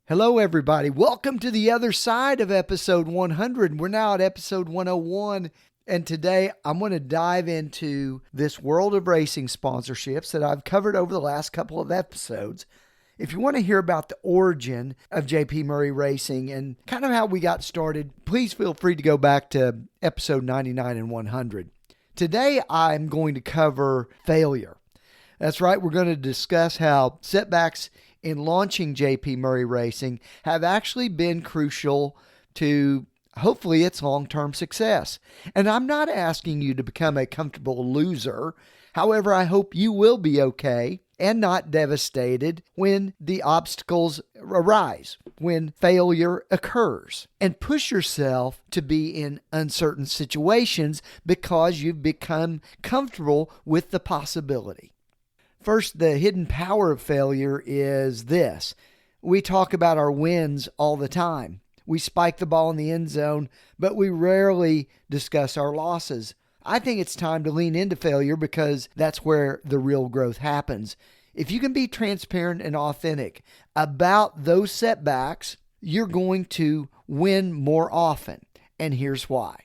Hello, everybody. Welcome to the other side of episode 100. We're now at episode 101. And today I'm going to dive into this world of racing sponsorships that I've covered over the last couple of episodes. If you want to hear about the origin of JP Murray Racing and kind of how we got started, please feel free to go back to episode 99 and 100. Today I'm going to cover failure. That's right. We're going to discuss how setbacks in launching JP Murray Racing have actually been crucial to hopefully its long-term success. And I'm not asking you to become a comfortable loser. However, I hope you will be okay and not devastated when the obstacles arise, when failure occurs, and push yourself to be in uncertain situations because you've become comfortable with the possibility. First, the hidden power of failure is this. We talk about our wins all the time. We spike the ball in the end zone, but we rarely discuss our losses. I think it's time to lean into failure because that's where the real growth happens. If you can be transparent and authentic about those setbacks, you're going to win more often. And here's why.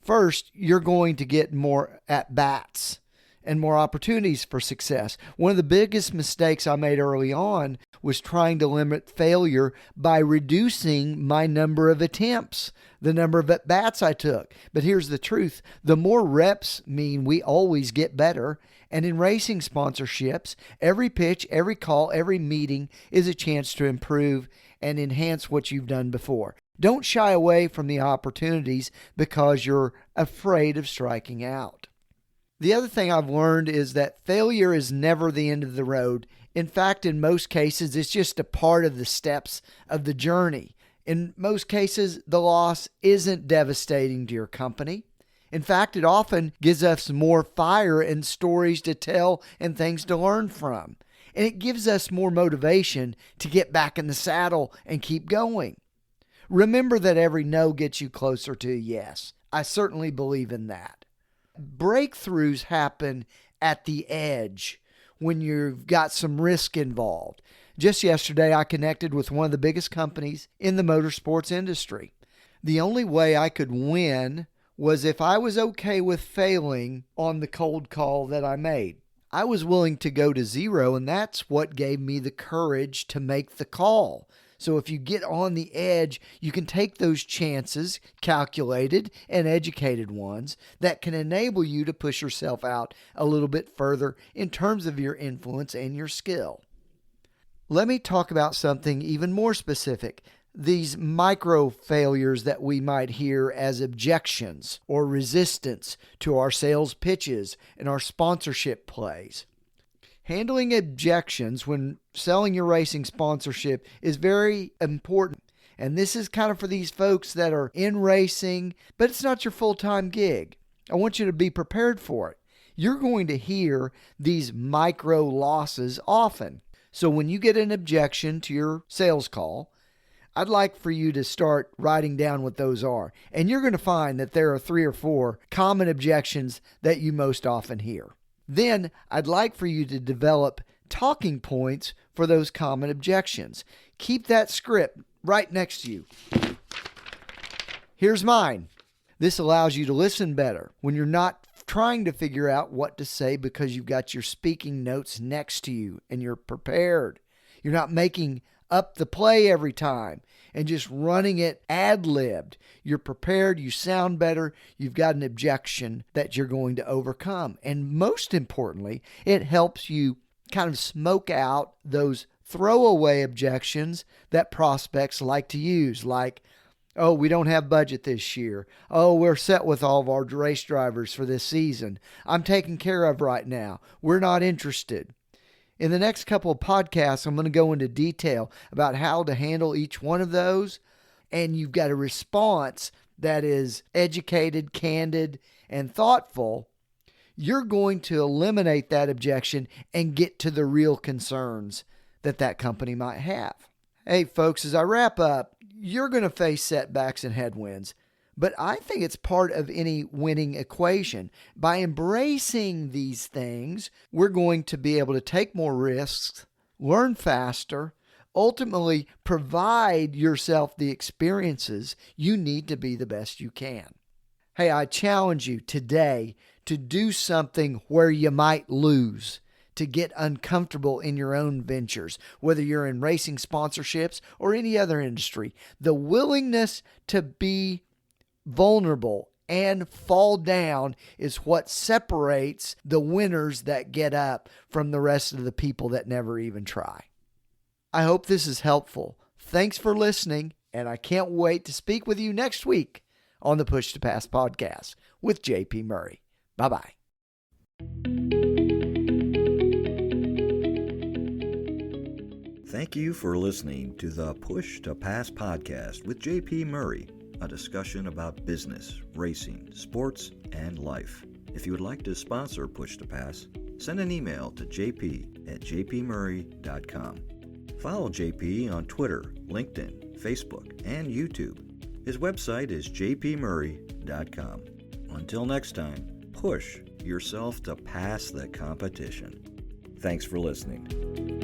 First, you're going to get more at-bats and more opportunities for success. One of the biggest mistakes I made early on was trying to limit failure by reducing my number of attempts, the number of at-bats I took. But here's the truth. The more reps mean we always get better. And in racing sponsorships, every pitch, every call, every meeting is a chance to improve and enhance what you've done before. Don't shy away from the opportunities because you're afraid of striking out. The other thing I've learned is that failure is never the end of the road. In fact, in most cases, it's just a part of the steps of the journey. In most cases, the loss isn't devastating to your company. In fact, it often gives us more fire and stories to tell and things to learn from. And it gives us more motivation to get back in the saddle and keep going. Remember that every no gets you closer to a yes. I certainly believe in that. Breakthroughs happen at the edge when you've got some risk involved. Just yesterday, I connected with one of the biggest companies in the motorsports industry. The only way I could win was if I was okay with failing on the cold call that I made. I was willing to go to zero, and that's what gave me the courage to make the call. So if you get on the edge, you can take those chances, calculated and educated ones, that can enable you to push yourself out a little bit further in terms of your influence and your skill. Let me talk about something even more specific. These micro failures that we might hear as objections or resistance to our sales pitches and our sponsorship plays. Handling objections when selling your racing sponsorship is very important. And this is kind of for these folks that are in racing, but it's not your full-time gig. I want you to be prepared for it. You're going to hear these micro losses often. So when you get an objection to your sales call, I'd like for you to start writing down what those are. And you're going to find that there are 3 or 4 common objections that you most often hear. Then I'd like for you to develop talking points for those common objections. Keep that script right next to you. Here's mine. This allows you to listen better when you're not trying to figure out what to say because you've got your speaking notes next to you and you're prepared. You're not making up the play every time and just running it ad-libbed. You're prepared, you sound better, you've got an objection that you're going to overcome. And most importantly, it helps you kind of smoke out those throwaway objections that prospects like to use, like, oh, we don't have budget this year. Oh, we're set with all of our race drivers for this season. I'm taken care of right now. We're not interested. In the next couple of podcasts, I'm going to go into detail about how to handle each one of those. And you've got a response that is educated, candid, and thoughtful. You're going to eliminate that objection and get to the real concerns that company might have. Hey, folks, as I wrap up, you're going to face setbacks and headwinds. But I think it's part of any winning equation. By embracing these things, we're going to be able to take more risks, learn faster, ultimately provide yourself the experiences you need to be the best you can. Hey, I challenge you today to do something where you might lose, to get uncomfortable in your own ventures, whether you're in racing sponsorships or any other industry. The willingness to be vulnerable and fall down is what separates the winners that get up from the rest of the people that never even try. I hope this is helpful. Thanks for listening, and I can't wait to speak with you next week on the Push to Pass podcast with JP Murray. Bye-bye. Thank you for listening to the Push to Pass podcast with JP Murray, a discussion about business, racing, sports, and life. If you would like to sponsor Push to Pass, send an email to jp@jpmurray.com. Follow JP on Twitter, LinkedIn, Facebook, and YouTube. His website is jpmurray.com. Until next time, push yourself to pass the competition. Thanks for listening.